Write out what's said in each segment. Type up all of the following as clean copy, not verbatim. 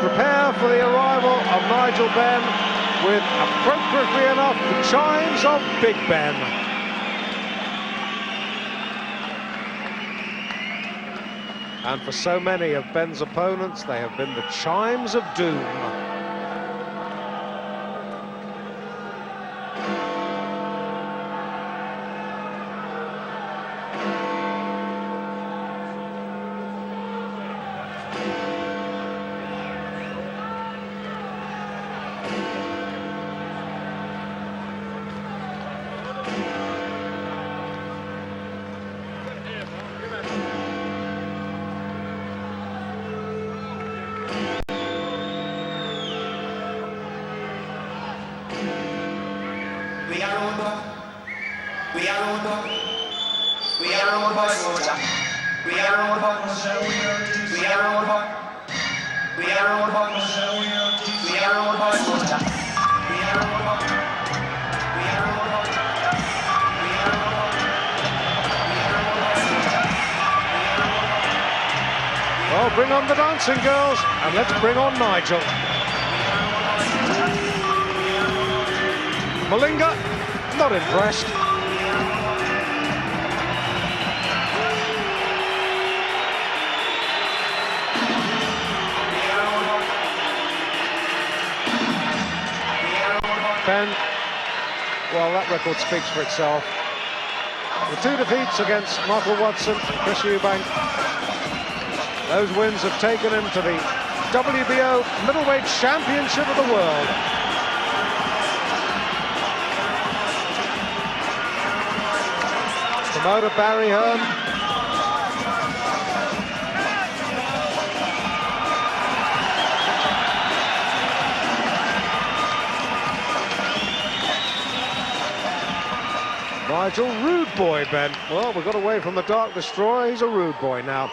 prepare for the arrival of Nigel Benn with, appropriately enough, the chimes of Big Ben. And for so many of Benn's opponents, they have been the chimes of doom. Oh, bring on the dancing girls, and let's bring on Nigel. Malinga, not impressed. Benn, well, that record speaks for itself. The 2 defeats against Michael Watson and Chris Eubank. Those wins have taken him to the WBO Middleweight Championship of the World. Promoter Barry Hearn. Nigel, rude boy, Benn. Well, we got away from the Dark Destroyer. He's a rude boy now.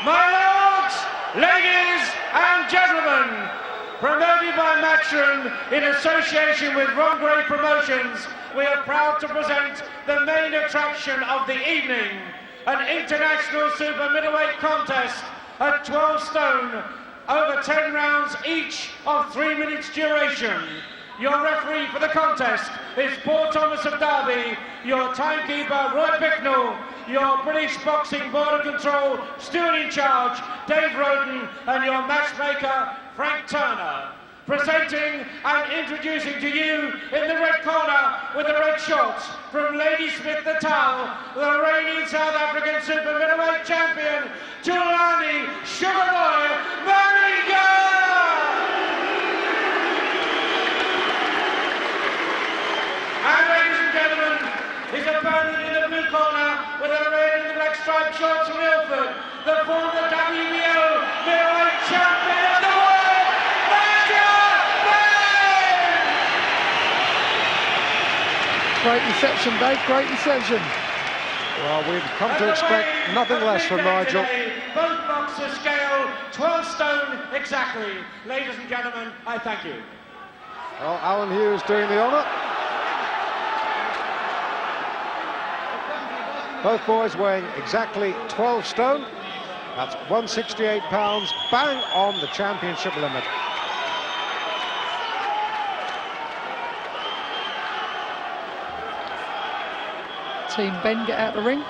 My lords, ladies and gentlemen, promoted by Matchroom in association with Ron Gray Promotions, we are proud to present the main attraction of the evening, an international super middleweight contest at 12 stone, over 10 rounds each of 3 minutes duration. Your referee for the contest is Paul Thomas of Derby, your timekeeper Roy Bicknell, your British Boxing Board of Control steward in charge Dave Roden, and your matchmaker Frank Turner. Presenting and introducing to you in the red corner with the red shorts from Lady Smith the Towel, the reigning South African super middleweight champion Thulani Sugarboy Malinga. And ladies and gentlemen, his opponent in the blue corner with the red and the black striped shorts from Ilford, the former WBO middleweight champion of the world, Nigel Benn! Great reception, Dave, great reception. Well, we've come to expect nothing less from Nigel. Both boxers scale 12 stone exactly. Ladies and gentlemen, I thank you. Well, Alan Hughes doing the honour. Both boys weighing exactly 12 stone. That's 168 pounds, bang on the championship limit. Team Benn get out the ring.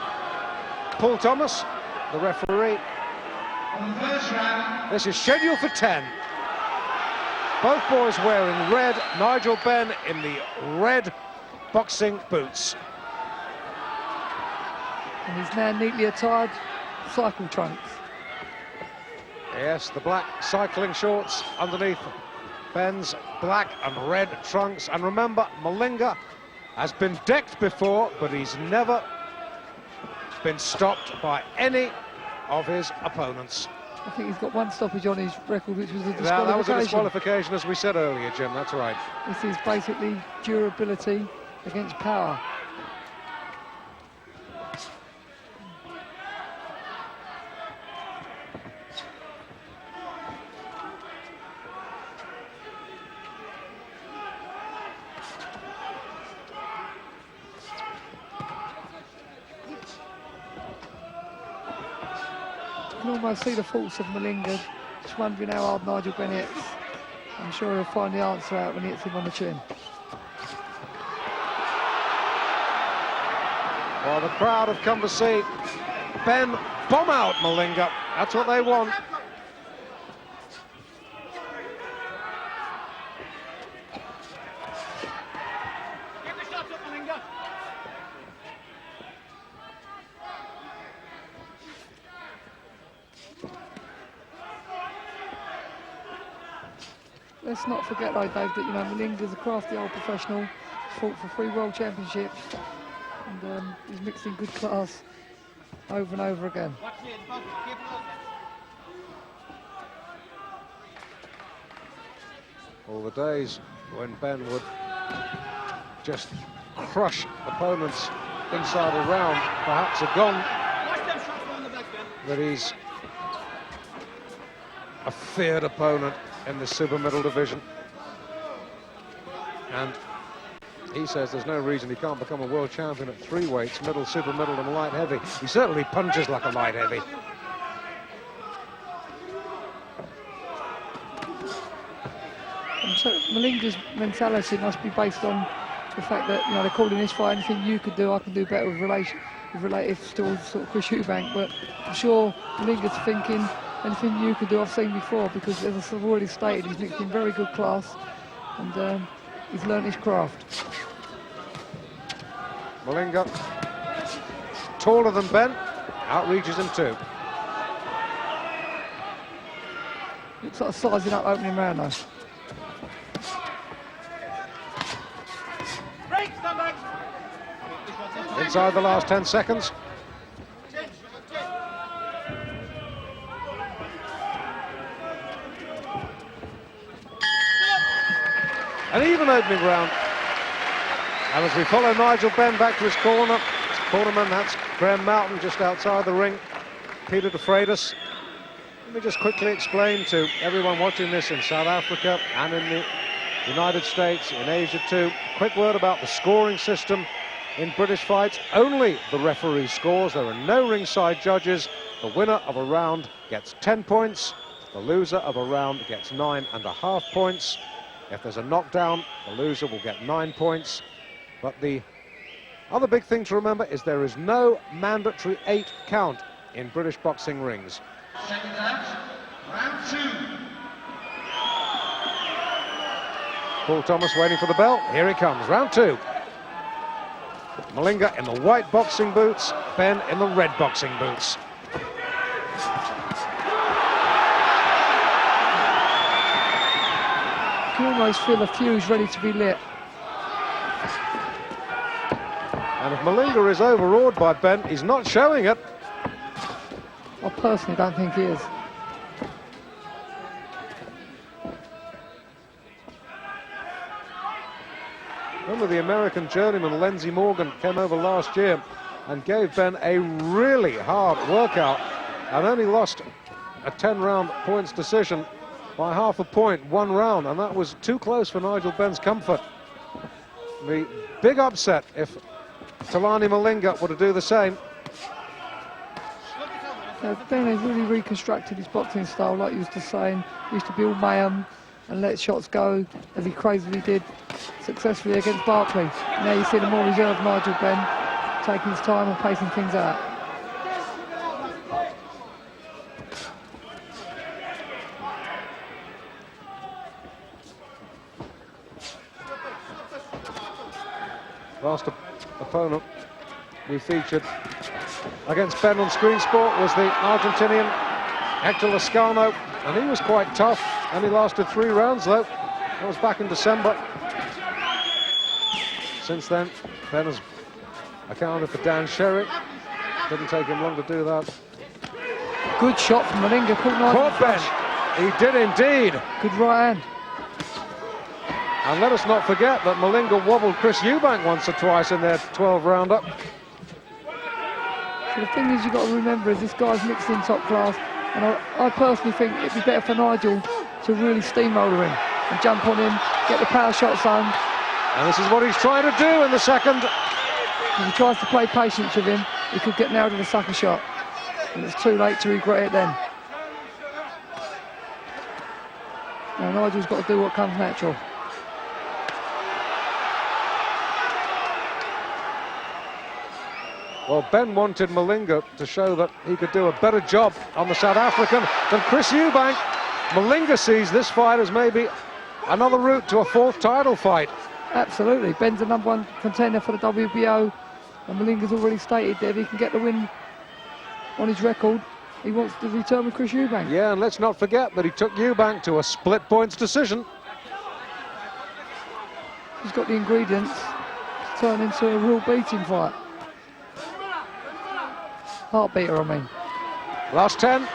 Paul Thomas, the referee. This is scheduled for 10. Both boys wearing red. Nigel Benn in the red boxing boots. And he's now neatly attired cycle trunks. Yes, the black cycling shorts underneath Benn's black and red trunks. And remember, Malinga has been decked before, but he's never been stopped by any of his opponents. I think he's got one stoppage on his record, which was a disqualification. Now, that was a disqualification, as we said earlier, Jim, that's right. This is basically durability against power. can almost see the thoughts of Malinga, just wondering how hard Nigel Benn hits. I'm sure he'll find the answer out when he hits him on the chin. Well, the crowd have come to see Benn bomb out Malinga. That's what they want. Let's not forget though, Dave, that Malinga's a crafty old professional. He's fought for 3 world championships, and he's mixed in good class over and over again. All the days when Benn would just crush opponents inside a round perhaps are gone. But he's a feared opponent in the super middle division, and he says there's no reason he can't become a world champion at 3 weights, middle, super middle and light heavy. He certainly punches like a light heavy. And so Malinga's mentality must be based on the fact that they're calling this fight, anything you could do I can do better with relatives to sort of Chris Eubank, but I'm sure Malinga's thinking anything you can do I've seen before, because as I've already stated, he's mixed in very good class, and he's learned his craft. Malinga, taller than Benn, outreaches him too. Looks like a sizing up opening round though. Inside the last 10 seconds. An even opening round. And as we follow Nigel Benn back to his corner, his cornerman, that's Graham Mountain just outside the ring, Peter de Freitas. Let me just quickly explain to everyone watching this in South Africa and in the United States, in Asia too, a quick word about the scoring system in British fights. Only the referee scores. There are no ringside judges. The winner of a round gets 10 points. The loser of a round gets 9.5 points. If there's a knockdown, the loser will get 9 points. But the other big thing to remember is there is no mandatory 8 count in British boxing rings. Second out, round 2. Paul Thomas waiting for the bell. Here he comes, round 2. Malinga in the white boxing boots, Benn in the red boxing boots. You can almost feel a fuse ready to be lit. And if Malinga is overawed by Benn, he's not showing it. I personally don't think he is. Remember the American journeyman Lindsey Morgan came over last year and gave Benn a really hard workout and only lost a 10-round points decision by half a point, 1 round, and that was too close for Nigel Benn's comfort. The big upset if Thulani Malinga were to do the same. Benn has really reconstructed his boxing style, like you used to saying. He used to be all mayhem and let shots go, as he crazily did successfully against Barkley. Now you see the more reserved Nigel Benn taking his time and pacing things out. Last opponent we featured against Benn on Screen Sport was the Argentinian Hector Lascano, and he was quite tough, and he lasted 3 rounds though. That was back in December. Since then, Benn has accounted for Dan Sherrick. Didn't take him long to do that. Good shot from Malinga, Caught Benn. He did indeed. Good right hand. And let us not forget that Malinga wobbled Chris Eubank once or twice in their 12 rounder. So the thing is, you've got to remember is this guy's mixed in top class, and I personally think it'd be better for Nigel to really steamroller him and jump on him, get the power shots on. And this is what he's trying to do in the second. If he tries to play patience with him, he could get nailed with a sucker shot. And it's too late to regret it then. Now Nigel's got to do what comes natural. Well, Benn wanted Malinga to show that he could do a better job on the South African than Chris Eubank. Malinga sees this fight as maybe another route to a fourth title fight. Absolutely. Benn's the #1 contender for the WBO, and Malinga's already stated that if he can get the win on his record, he wants to return with Chris Eubank. Yeah, and let's not forget that he took Eubank to a split points decision. He's got the ingredients to turn into a real beating fight. Heartbeater, I mean. Last 10.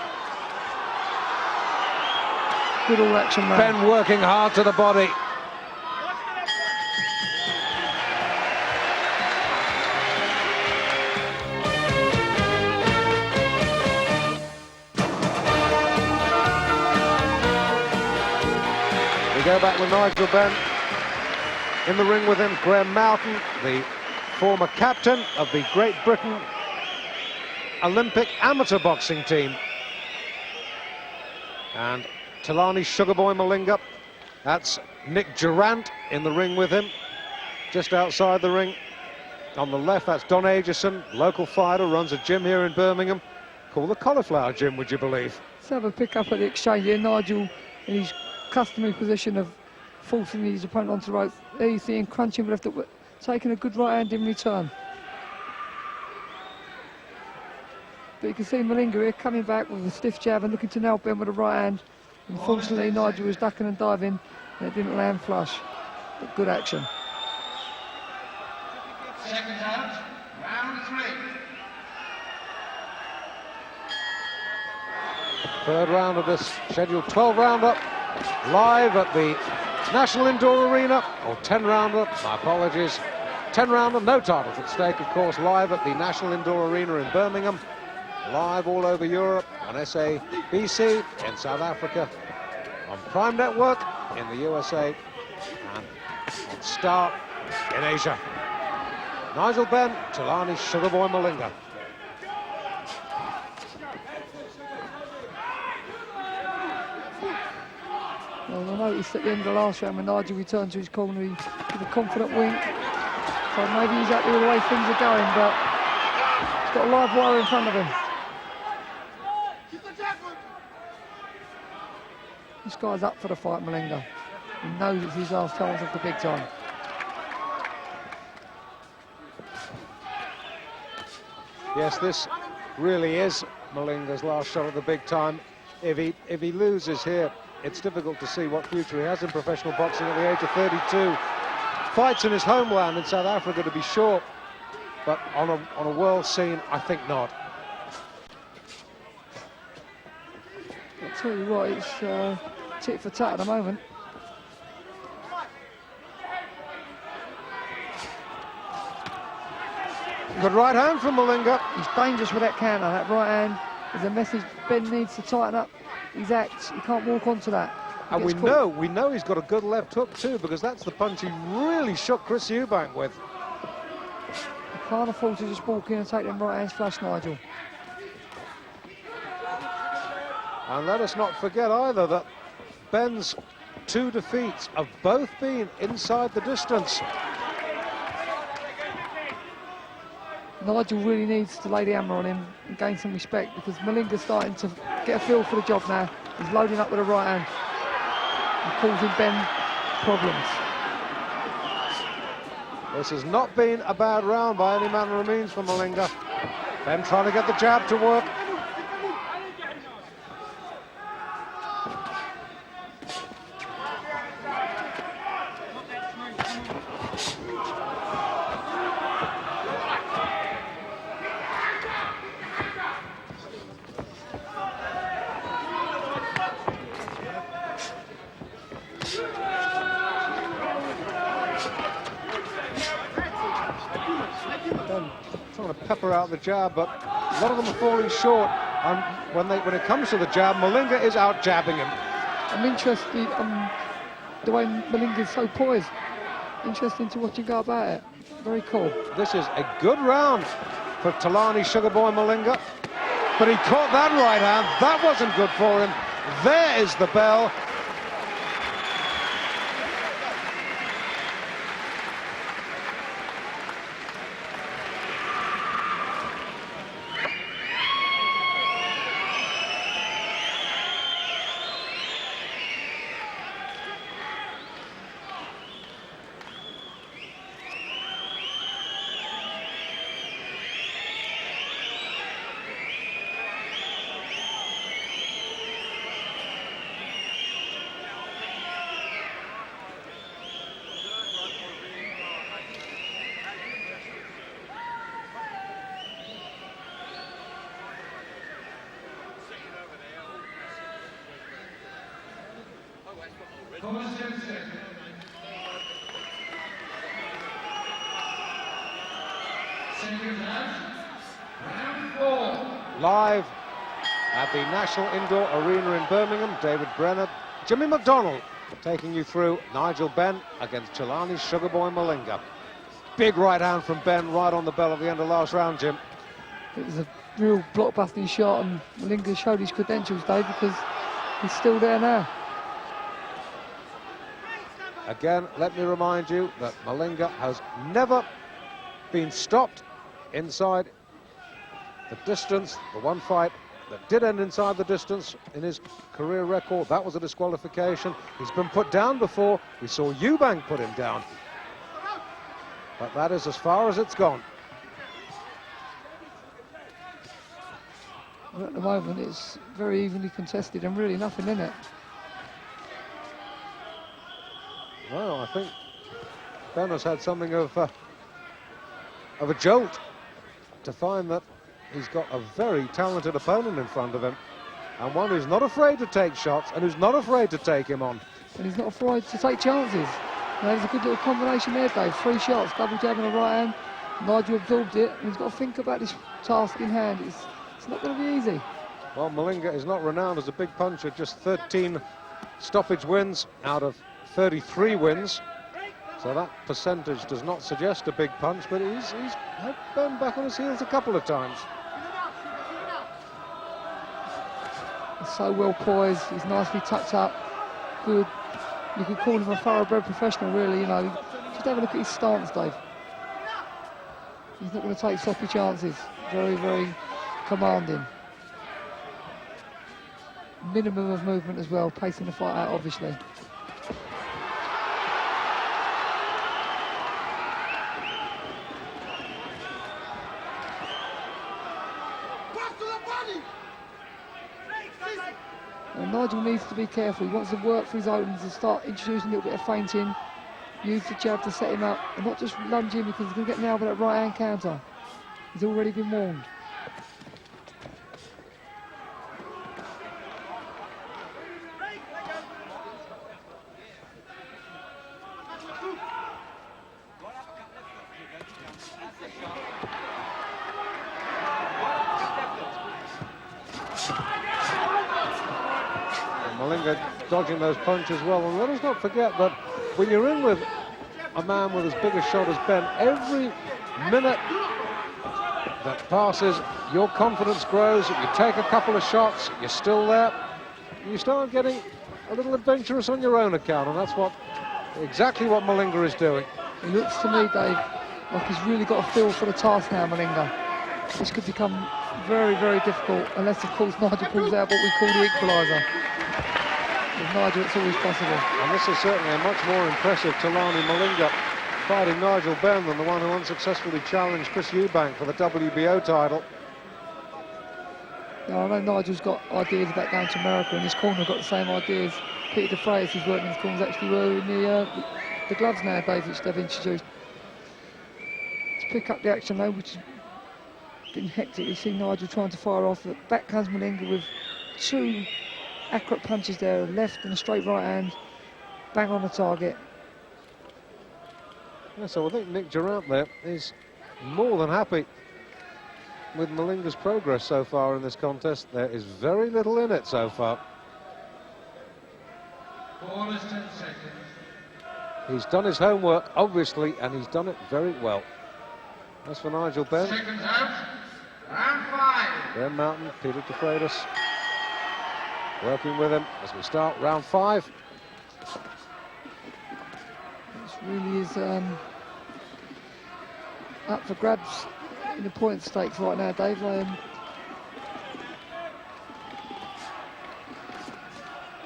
Good all action man. Benn working hard to the body. We go back with Nigel Benn. In the ring with him, Graham Mountain, the former captain of the Great Britain Olympic amateur boxing team. And Thulani Sugarboy Malinga. That's Nick Durant in the ring with him, just outside the ring. On the left, that's Don Agerson, local fighter, runs a gym here in Birmingham, called the Cauliflower Gym, would you believe? Let's have a pick up at the exchange here. Nigel in his customary position of forcing his opponent onto the ropes. There you see him crunching left, taking a good right hand in return. But you can see Malinga here coming back with a stiff jab and looking to nail Benn with a right hand. Unfortunately, Nigel was ducking and diving and it didn't land flush. But good action. Second out, round 3. Third round of this scheduled 12-rounder, live at the National Indoor Arena, or 10-rounder, my apologies. 10-rounder, no titles at stake, of course, live at the National Indoor Arena in Birmingham. Live all over Europe, on SABC in South Africa, on Prime Network in the USA, and on Star in Asia. Nigel Benn, Thulani Sugarboy Malinga. Well, I noticed at the end of the last round when Nigel returned to his corner, he gave a confident wink. So maybe he's happy with the way things are going, but he's got a live wire in front of him. This guy's up for the fight, Malinga. He knows it's his last chance of the big time. Yes, this really is Malinga's last shot at the big time. If he loses here, it's difficult to see what future he has in professional boxing at the age of 32. Fights in his homeland in South Africa, to be sure, but on a world scene, I think not. I'll tell you what, it's tit for tat at the moment. Good right hand from Malinga. He's dangerous with that counter. That right hand is a message Benn needs to tighten up his act. He can't walk onto that. And we know he's got a good left hook too, because that's the punch he really shook Chris Eubank with. He can't afford to just walk in and take them right hands flush, Nigel. And let us not forget either that Benn's 2 defeats have both been inside the distance. Nigel really needs to lay the hammer on him and gain some respect, because Malinga's starting to get a feel for the job now. He's loading up with a right hand and causing Benn problems. This has not been a bad round by any manner of means for Malinga. Benn trying to get the jab to work. Trying to pepper out the jab, but a lot of them are falling short. And when it comes to the jab, Malinga is out jabbing him. I'm interested the way Malinga's so poised. Interesting to watch him go about it. Very cool. This is a good round for Thulani Sugarboy Malinga. but he caught that right hand. That wasn't good for him. There is the bell. Live at the National Indoor Arena in Birmingham, David Brenner, Jimmy McDonald taking you through Nigel Benn against Thulani's Sugar Boy Malinga. Big right hand from Benn right on the bell at the end of last round, Jim. It was a real blockbusting shot, and Malinga showed his credentials, Dave, because he's still there now. Again, let me remind you that Malinga has never been stopped inside the distance. The one fight that did end inside the distance in his career record, that was a disqualification. He's been put down before. We saw Eubank put him down. But that is as far as it's gone. Well, at the moment, it's very evenly contested and really nothing in it. Well, I think Ben has had something of a jolt to find that he's got a very talented opponent in front of him, and one who's not afraid to take shots and who's not afraid to take him on. And he's not afraid to take chances. You know, there's a good little combination there, Dave. 3 shots, double jab and a right hand. Nigel absorbed it, and he's got to think about this task in hand. It's not going to be easy. Well, Malinga is not renowned as a big puncher, just 13 stoppage wins out of 33 wins. So that percentage does not suggest a big punch, but he's had Ben back on his heels a couple of times. He's so well poised, he's nicely tucked up, good. You could call him a thoroughbred professional, really, you know. Just have a look at his stance, Dave. He's not going to take sloppy chances. Very, very commanding. Minimum of movement as well, pacing the fight out, obviously. And Nigel needs to be careful. He wants to work for his openings and start introducing a little bit of feinting. Use the jab to set him up and not just lunge in, because he's going to get nailed by that right hand counter. He's already been warned. Malinga dodging those punches well, and let us not forget that when you're in with a man with as big a shot as Ben, every minute that passes, your confidence grows. You take a couple of shots, you're still there, you start getting a little adventurous on your own account, and that's exactly what Malinga is doing. It looks to me, Dave, like he's really got a feel for the task now, Malinga. This could become very, very difficult, unless, of course, Nigel pulls out what we call the equaliser. With Nigel, it's always possible. And this is certainly a much more impressive Thulani Malinga fighting Nigel Benn than the one who unsuccessfully challenged Chris Eubank for the WBO title. Now, I know Nigel's got ideas about going to America, and his corner got the same ideas. Peter DeFreitas, who's working in his corners, actually were in the gloves nowadays, which they've introduced. To pick up the action, though, which has been hectic. You see Nigel trying to fire off. Back comes Malinga with 2 accurate punches there, a left and a straight right hand, bang on the target. Yeah, so I think Nick Durant there is more than happy with Malinga's progress so far in this contest. There is very little in it so far. 4 is 10 seconds. He's done his homework, obviously, and he's done it very well. As for Nigel Benn, Seconds out. Round 5. Ben Mountain, Peter DeFreitas working with him as we start round 5. This really is up for grabs in the point stakes right now, Dave.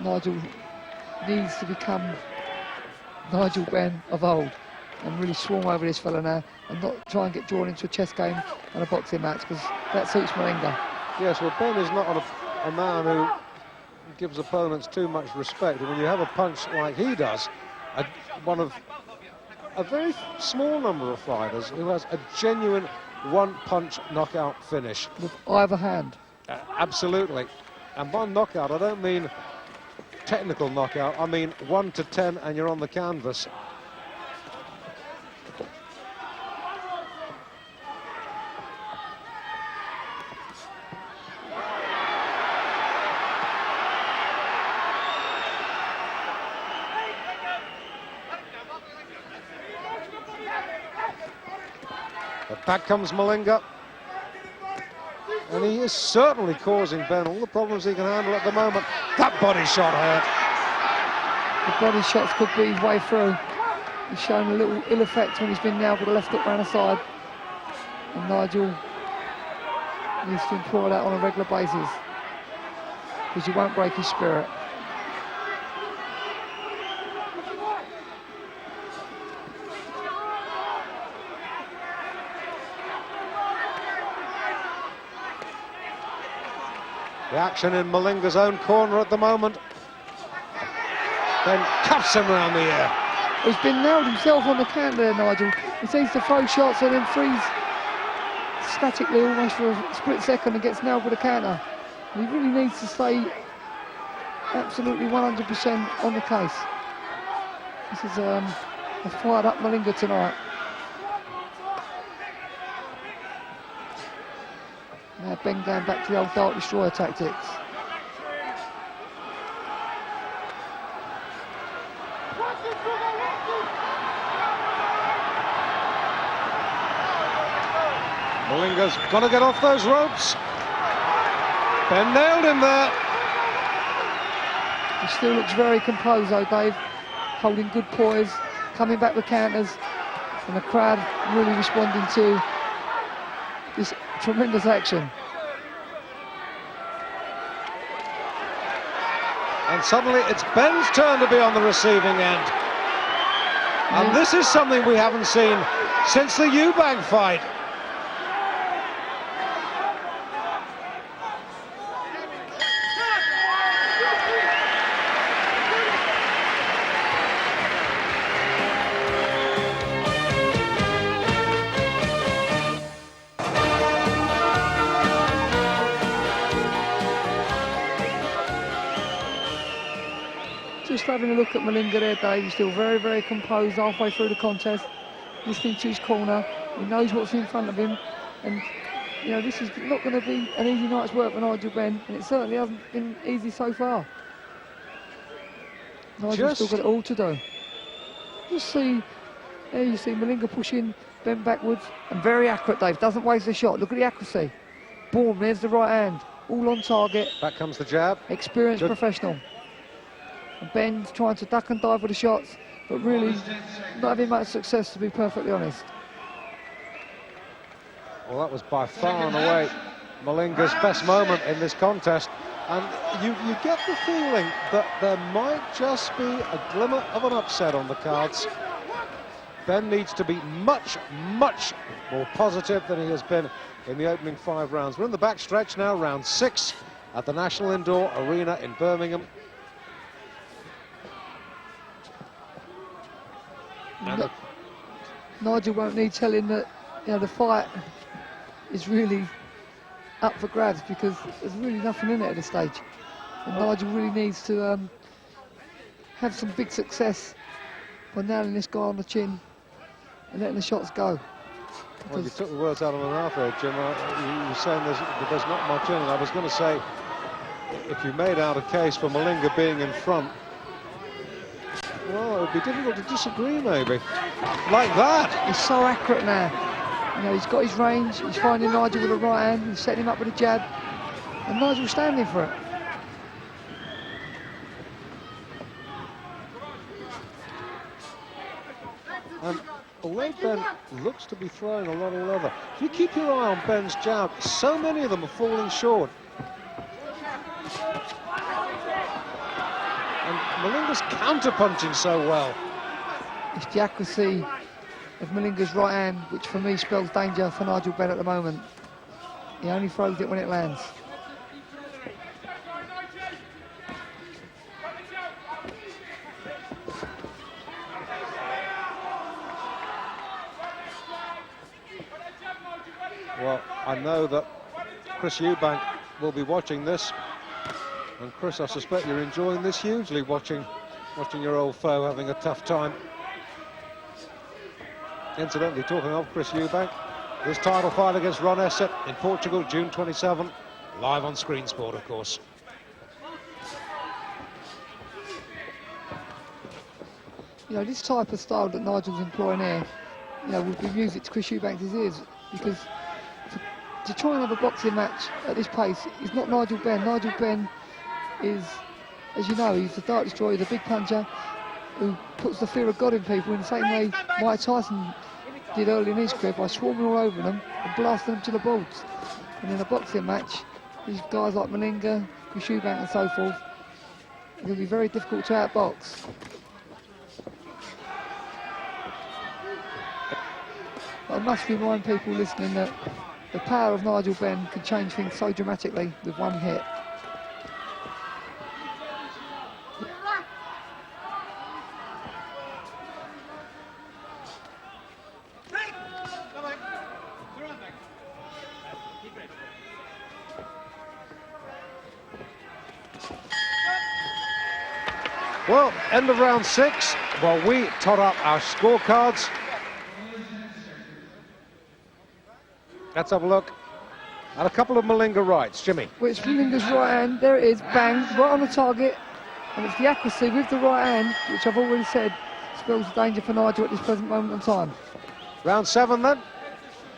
Nigel needs to become Nigel Benn of old and really swarm over this fella now and not try and get drawn into a chess game and a boxing match, because that suits Malinga. Yes, well, Ben is not a man who gives opponents too much respect. And when you have a punch like he does, one of a very small number of fighters who has a genuine one-punch knockout finish. With either hand. Absolutely. And by knockout, I don't mean technical knockout, I mean 1 to 10 and you're on the canvas. But back comes Malinga. And he is certainly causing Ben all the problems he can handle at the moment. That body shot hurt. The body shots could be his way through. He's shown a little ill effect when he's been nailed with a left hook round the side. And Nigel needs to employ that on a regular basis, because you won't break his spirit. The action in Malinga's own corner at the moment. Then cuffs him round the ear. He's been nailed himself on the counter there, Nigel. He seems to throw shots and then freeze statically almost for a split second and gets nailed with a counter. And he really needs to stay absolutely 100% on the case. This is a fired up Malinga tonight. Now Ben going back to the old Dart Destroyer tactics. Malinga's got to get off those ropes. Ben nailed him there. He still looks very composed though, Dave, holding good poise, coming back with counters, and the crowd really responding to this tremendous action. And suddenly it's Ben's turn to be on the receiving end. And this is something we haven't seen since the Eubank fight. Just having a look at Malinga there, Dave. He's still very, very composed halfway through the contest, listening to his corner. He knows what's in front of him, and you know this is not going to be an easy night's work for Nigel Benn, and it certainly hasn't been easy so far. Nigel's still got it all to do. Just see, there you see Malinga pushing Ben backwards, and very accurate, Dave. Doesn't waste a shot. Look at the accuracy. Boom, there's the right hand, all on target. Back comes the jab. Experienced professional. And Ben's trying to duck and dive with the shots, but really not having much success, to be perfectly honest. Well, that was by far and away Malinga's best moment in this contest. And you get the feeling that there might just be a glimmer of an upset on the cards. Ben needs to be much, much more positive than he has been in the opening 5 rounds. We're in the back stretch now, round 6 at the National Indoor Arena in Birmingham. Nigel won't need telling that, you know, the fight is really up for grabs, because there's really nothing in it at this stage. And Nigel really needs to have some big success by nailing this guy on the chin and letting the shots go. Well, you took the words out of my mouth there, Jim. You were saying there's not much in it. I was going to say, if you made out a case for Malinga being in front, well, it would be difficult to disagree, maybe. Like that. He's so accurate now. You know, he's got his range, he's finding Nigel with a right hand, he's setting him up with a jab, and Nigel's standing for it. And although Benn looks to be throwing a lot of leather, if you keep your eye on Benn's jab, so many of them are falling short. And Malinga's counter-punching so well. It's the accuracy of Malinga's right hand, which for me spells danger for Nigel Benn at the moment. He only throws it when it lands. Well, I know that Chris Eubank will be watching this. And Chris, I suspect you're enjoying this hugely, watching your old foe having a tough time. Incidentally, talking of Chris Eubank, his title fight against Ron Essett in Portugal, June 27, live on Screen Sport, of course. You know, this type of style that Nigel's employing here, you know, would be music to Chris Eubank's ears, because to try and have a boxing match at this pace is not Nigel Benn. Nigel Benn is, as you know, he's the Dark Destroyer, the big puncher, who puts the fear of God in people in the same way Mike Tyson did early in his career by swarming all over them and blasting them to the boards. And in a boxing match, these guys like Malinga, Chris Eubank and so forth, are going to be very difficult to outbox. But I must remind people listening that the power of Nigel Benn can change things so dramatically with one hit. Well, end of round 6, while we tot up our scorecards. Let's have a look at a couple of Malinga rights. Jimmy. Which Malinga's right hand, there it is, bang, right on the target. And it's the accuracy with the right hand, which I've already said, spells danger for Nigel at this present moment in time. Round 7 then,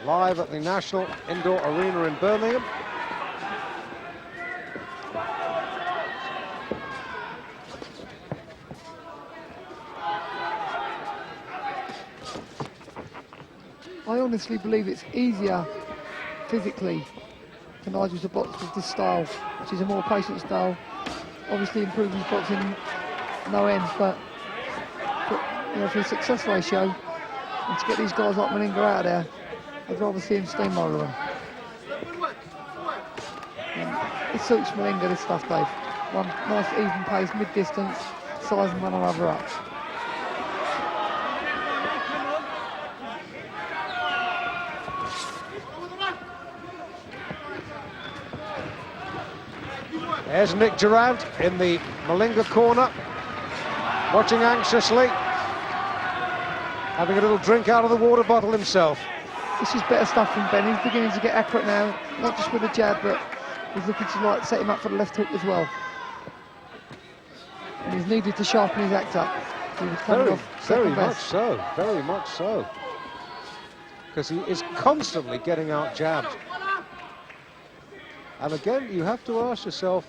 live at the National Indoor Arena in Birmingham. I honestly believe it's easier physically for Nigel to box with this style, which is a more patient style. Obviously improves his boxing no end, but you know, for a success ratio, and to get these guys like Malinga out of there, I'd rather see him steamroller them. It suits Malinga, this stuff, Dave. One nice even pace, mid-distance, sizing one another up. There's Nick Durant in the Malinga corner, watching anxiously, having a little drink out of the water bottle himself. This is better stuff from Benn. He's beginning to get accurate now, not just with the jab, but he's looking to like set him up for the left hook as well. And he's needed to sharpen his act up. He was coming off very much best. so, very much so. Because he is constantly getting out jabbed. And again, you have to ask yourself,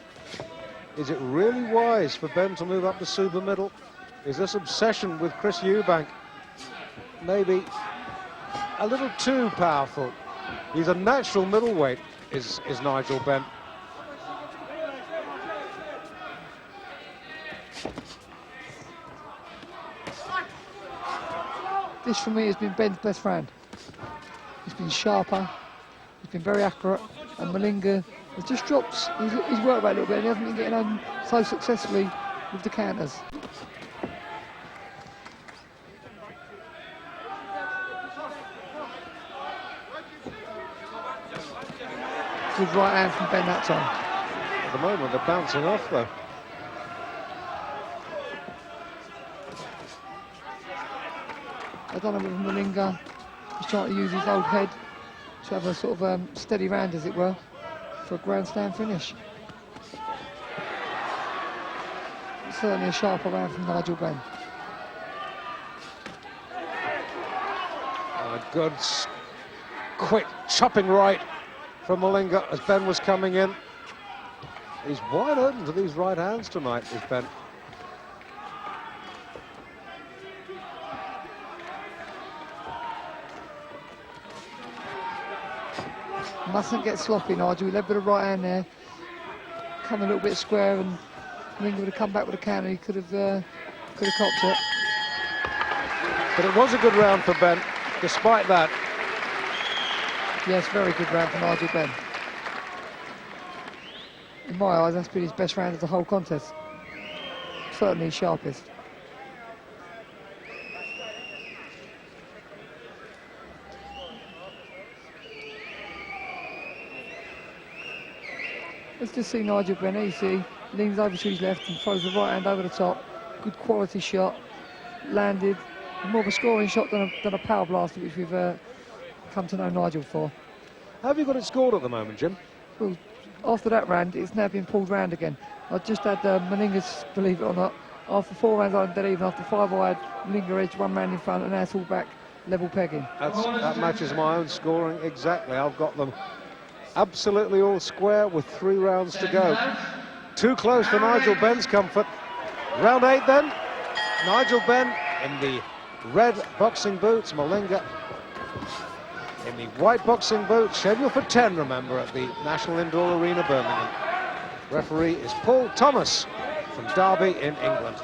is it really wise for Benn to move up the super middle? Is this obsession with Chris Eubank maybe a little too powerful? He's a natural middleweight, is Nigel Benn. This for me has been Benn's best friend. He's been sharper, he's been very accurate, and Malinga has just dropped his work rate a little bit, and he hasn't been getting on so successfully with the counters. Good right hand from Benn that time. At the moment, they're bouncing off, though. I don't know whether Malinga is trying to use his old head to have a sort of steady round, as it were, for a grandstand finish. Certainly a sharper round from Nigel Benn. A good quick chopping right from Malinga as Benn was coming in. He's wide open to these right hands tonight, is Benn. Mustn't get sloppy, Nigel. He led with a right hand there. Come a little bit square, and Malinga would have come back with a counter. He could have copped it. But it was a good round for Benn, despite that. Yes, very good round for Nigel Benn. In my eyes, that's been his best round of the whole contest. Certainly his sharpest. Let's just see Nigel Benn. You see, leans over to his left and throws the right hand over the top. Good quality shot. Landed. More of a scoring shot than a power blaster, which we've come to know Nigel for. Have you got it scored at the moment, Jim? Well, after that round, it's now been pulled round again. I just had Malinga's, believe it or not. After 4 rounds, I'm dead even. After 5, I had Malinga edge, 1 round in front, and now it's all back, level pegging. That matches my own scoring exactly. I've got them absolutely all square with 3 rounds to go. Too close for Nigel Benn's comfort. Round 8 then. Nigel Benn in the red boxing boots, Malinga in the white boxing boots, scheduled for 10, remember, at the National Indoor Arena, Birmingham. Referee is Paul Thomas from Derby in England.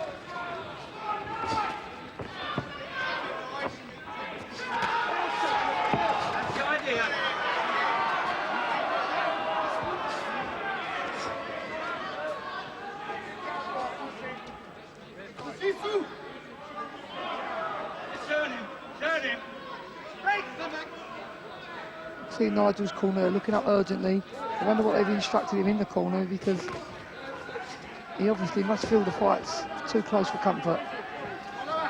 See Nigel's corner looking up urgently. I wonder what they've instructed him in the corner, because he obviously must feel the fight's too close for comfort.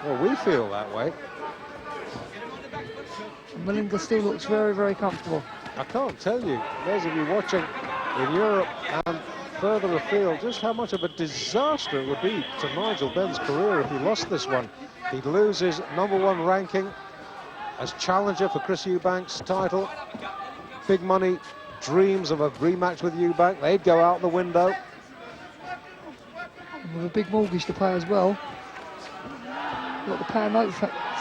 Well, we feel that way. And Malinga still looks very, very comfortable. I can't tell you, those of you watching in Europe and further afield, just how much of a disaster it would be to Nigel Benn's career if he lost this one. He'd lose his #1 ranking as challenger for Chris Eubank's title. Big money dreams of a rematch with Eubank, they'd go out the window. And with a big mortgage to pay as well. Got the pound note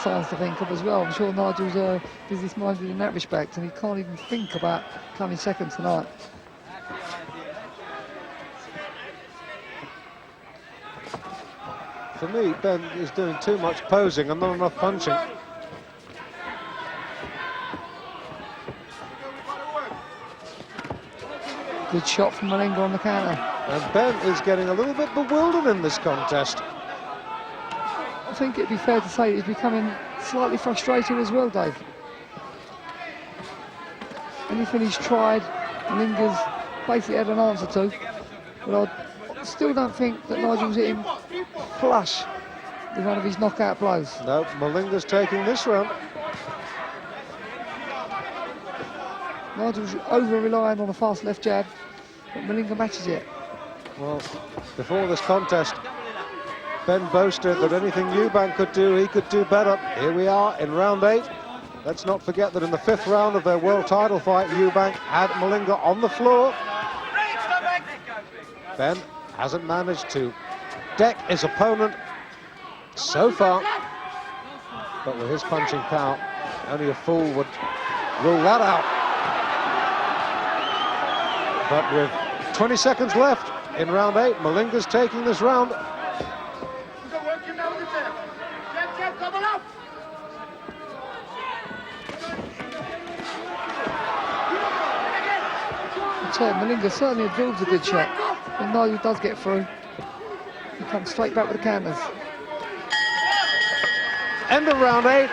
signs to think of as well. I'm sure Nigel's business-minded in that respect, and he can't even think about coming second tonight. For me, Benn is doing too much posing and not enough punching. Good shot from Malinga on the counter. And Benn is getting a little bit bewildered in this contest. I think it'd be fair to say he's becoming slightly frustrated as well, Dave. Anything he's tried, Malinga's basically had an answer to. But I still don't think that Nigel's hit him flush with one of his knockout blows. No, Malinga's taking this round. Nigel's over-relying on a fast left jab, but Malinga matches it. Well, before this contest, Benn boasted that anything Eubank could do, he could do better. Here we are in round 8. Let's not forget that in the 5th round of their world title fight, Eubank had Malinga on the floor. Benn hasn't managed to deck his opponent so far, but with his punching power, only a fool would rule that out. But with 20 seconds left in round 8, Malinga's taking this round. Malinga certainly absorbs a good shot. And Nigel does get through. He comes straight back with the counters. End of round 8.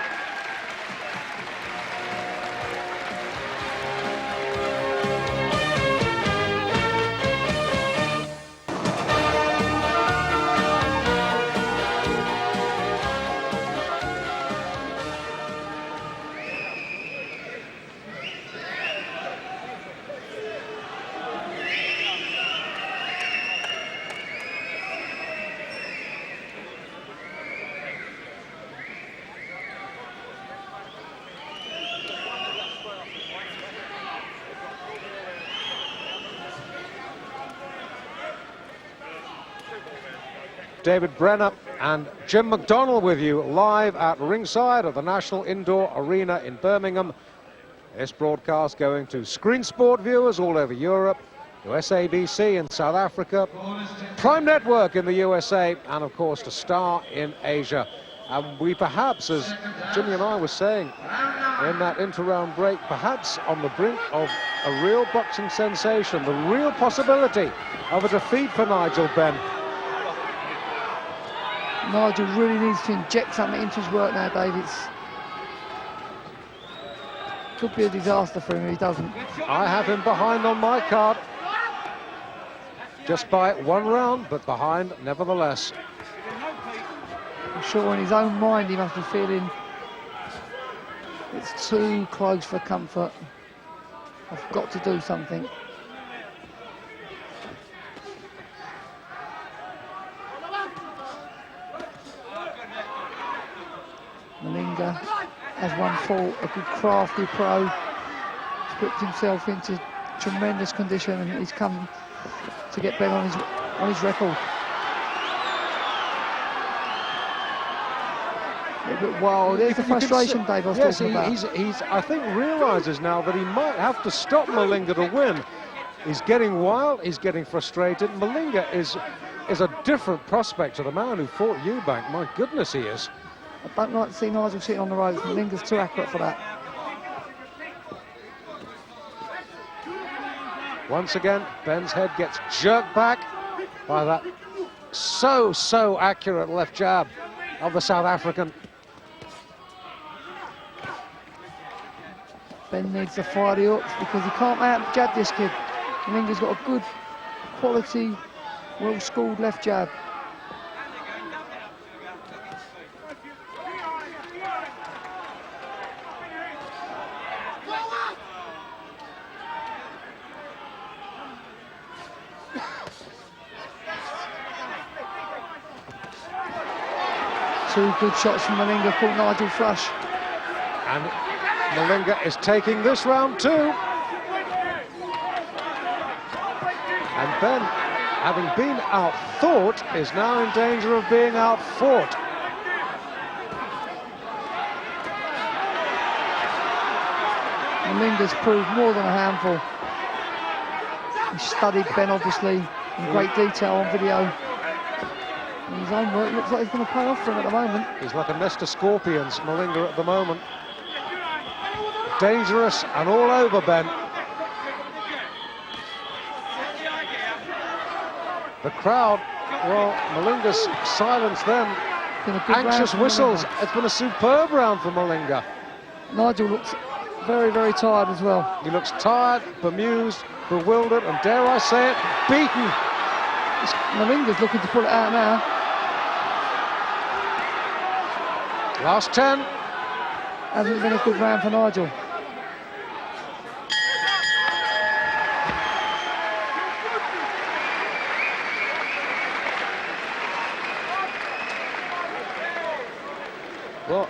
David Brenner and Jim McDonnell with you live at ringside of the National Indoor Arena in Birmingham. This broadcast going to Screen Sport viewers all over Europe, to SABC in South Africa, Prime Network in the USA, and of course to Star in Asia. And we perhaps, as Jimmy and I were saying in that inter-round break, perhaps on the brink of a real boxing sensation, the real possibility of a defeat for Nigel Benn. Nigel really needs to inject something into his work now, Dave. It could be a disaster for him if he doesn't. I have him behind on my card. Just by 1 round, but behind nevertheless. I'm sure in his own mind he must be feeling it's too close for comfort. I've got to do something. Malinga has one fault, a good crafty pro. He's put himself into tremendous condition and he's come to get Benn on his record. Wow, there's the frustration, Dave, I was talking about. He's I think realises now that he might have to stop Malinga to win. He's getting wild, he's getting frustrated. Malinga is a different prospect to the man who fought Eubank. My goodness, he is. I don't like to see Nigel sitting on the ropes. Malinga's too accurate for that. Once again, Benn's head gets jerked back by that so accurate left jab of the South African. Benn needs to fire the hooks because he can't out-jab this kid. Malinga's got a good quality, well-schooled left jab. Two good shots from Malinga caught Nigel flush. And Malinga is taking this round too. And Benn, having been out-thought, is now in danger of being out-fought. Malinga's proved more than a handful. He studied Benn obviously in great detail on video. In his own work, looks like he's going to pay off for him at the moment. He's like a nest of scorpions, Malinga, at the moment. Dangerous and all over Benn. The crowd, well, Malinga's silence then. Anxious whistles. It's been a superb round for Malinga. Nigel looks very tired as well. He looks tired, bemused, bewildered, and dare I say it, beaten. Malinga's looking to pull it out now. Last 10. Hasn't been a good round for Nigel. Well,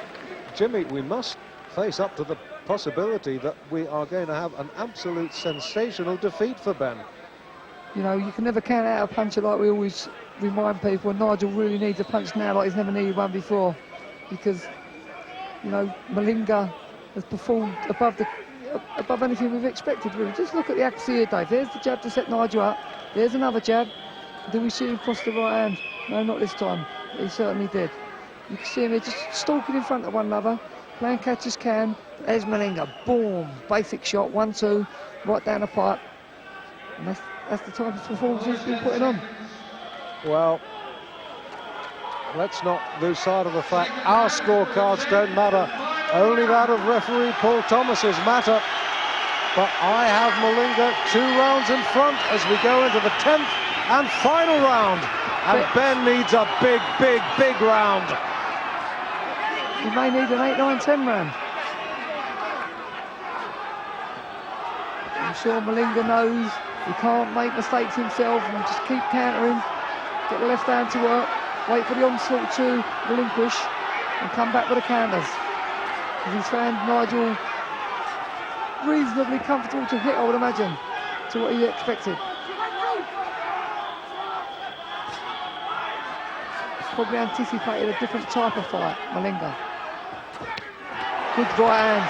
Jimmy, we must face up to the possibility that we are going to have an absolute sensational defeat for Benn. You know, you can never count out a puncher, like we always remind people, and Nigel really needs a punch now like he's never needed one before, because, you know, Malinga has performed above anything we've expected, really. Just look at the accuracy here, Dave. There's the jab to set Nigel up. There's another jab. Do we see him cross the right hand? No, not this time. He certainly did. You can see him here just stalking in front of one another, playing catch as can. There's Malinga. Boom. Basic shot. 1-2. Right down the pipe. And that's the type of performance he's been putting on. Well, let's not lose sight of the fact our scorecards don't matter. Only that of referee Paul Thomas's matter. But I have Malinga 2 rounds in front as we go into the 10th and final round. And Benn needs a big round. He may need an 8, 9, 10 round. I'm sure Malinga knows he can't make mistakes himself and just keep countering, get the left hand to work, wait for the onslaught to relinquish and come back with the counters. He's found Nigel reasonably comfortable to hit, I would imagine, to what he expected. probably anticipated a different type of fight, Malinga. Good right hand,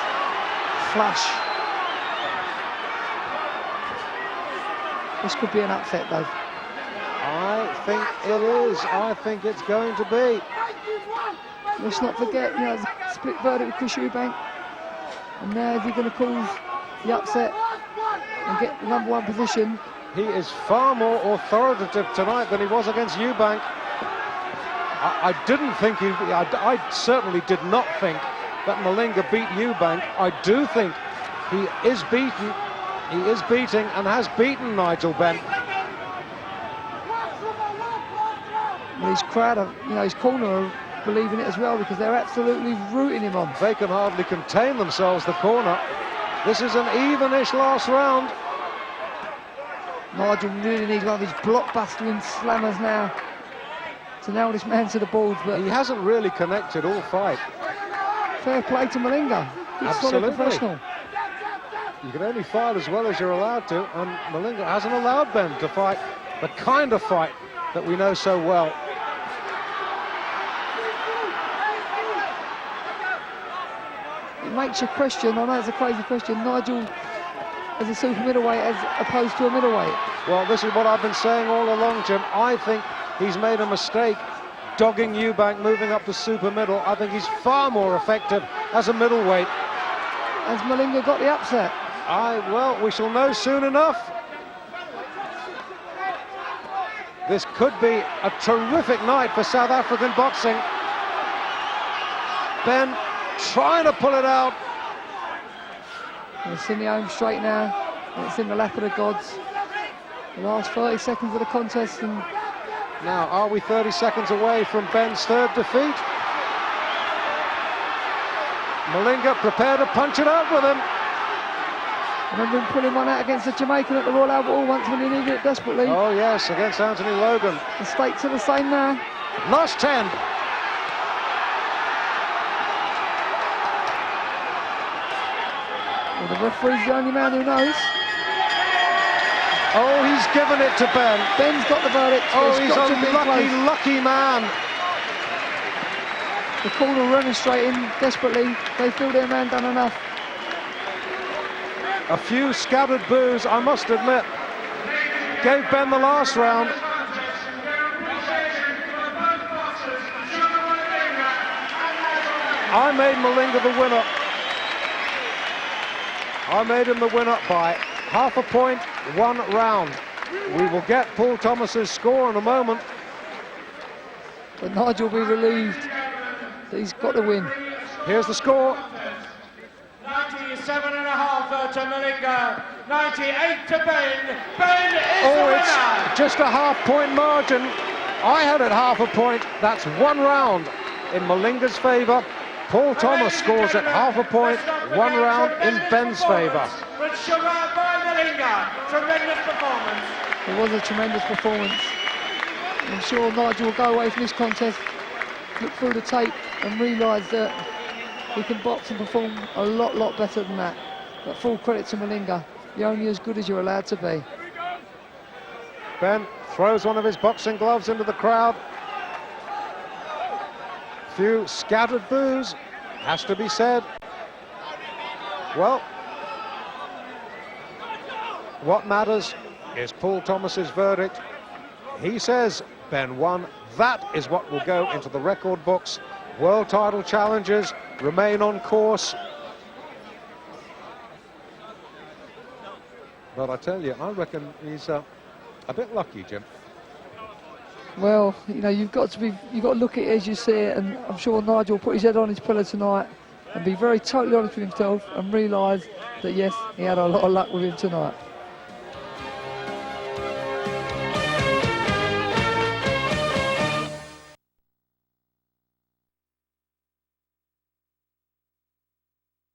flush. This could be an upset, though. I think it is. I think it's going to be. Let's not forget, you know, the split verdict with Chris Eubank. And now is he going to cause the upset and get the #1 position? He is far more authoritative tonight than he was against Eubank. I didn't think I certainly did not think that Malinga beat Eubank. I do think he is beaten. He is beating and has beaten Nigel Benn. Well, his crowd, you know, his corner are believing it as well, because they're absolutely rooting him on. They can hardly contain themselves, the corner. This is an evenish last round. Nigel really needs one of these blockbustering slammers now to nail this man to the boards, but He hasn't really connected all fight. fair play to Malinga. Good, solid Absolutely. professional. You can only fight as well as you're allowed to, and Malinga hasn't allowed Benn to fight the kind of fight that we know so well. It makes you question, I know it's a crazy question, Nigel as a super middleweight as opposed to a middleweight. Well, this is what I've been saying all along, Jim. I think he's made a mistake dogging Eubank, moving up to super middle. I think he's far more effective as a middleweight. Has Malinga got the upset? Well, we shall know soon enough. This could be a terrific night for South African boxing. Benn trying to pull it out. It's in the home straight now, and it's in the lap of the gods. The last 30 seconds of the contest, and Now, are we 30 seconds away from Benn's third defeat? Malinga prepared to punch it out with him. I remember him pulling one out against the Jamaican at the Royal Albert Hall once when he needed it desperately. Oh yes, against Anthony Logan. The stakes are the same now. Last 10. Well, the referee's the only man who knows. Oh, he's given it to Benn. Benn's got the verdict. Oh, It's he's got a to be lucky, close. lucky man. The corner remonstrating desperately. They feel their man done enough. A few scattered boos, I must admit, gave Benn the last round. I made Malinga the winner. I made him the winner by half a point, 1 round. We will get Paul Thomas's score in a moment. But Nigel will be relieved that he's got the win. Here's the score. 97.5 to Malinga, 98 to Benn. Benn is the Oh, winner. it's just a half-point margin. I had it half a point. That's 1 round in Malinga's favour. Paul Thomas scores at half a point, 1 round in Benn's favour. But sugar by Malinga, tremendous performance. It was a tremendous performance. I'm sure Nigel will go away from this contest, look through the tape and realise that he can box and perform a lot better than that. But full credit to Malinga. You're only as good as you're allowed to be. Benn throws one of his boxing gloves into the crowd. Few scattered boos, has to be said. Well, what matters is Paul Thomas's verdict. He says Benn won. That is what will go into the record books. World title challenges remain on course. But I tell you, I reckon he's a bit lucky, Jim. Well, you know, you've got to look at it as you see it, and I'm sure Nigel will put his head on his pillow tonight and be very totally honest with himself and realise that yes, he had a lot of luck with him tonight.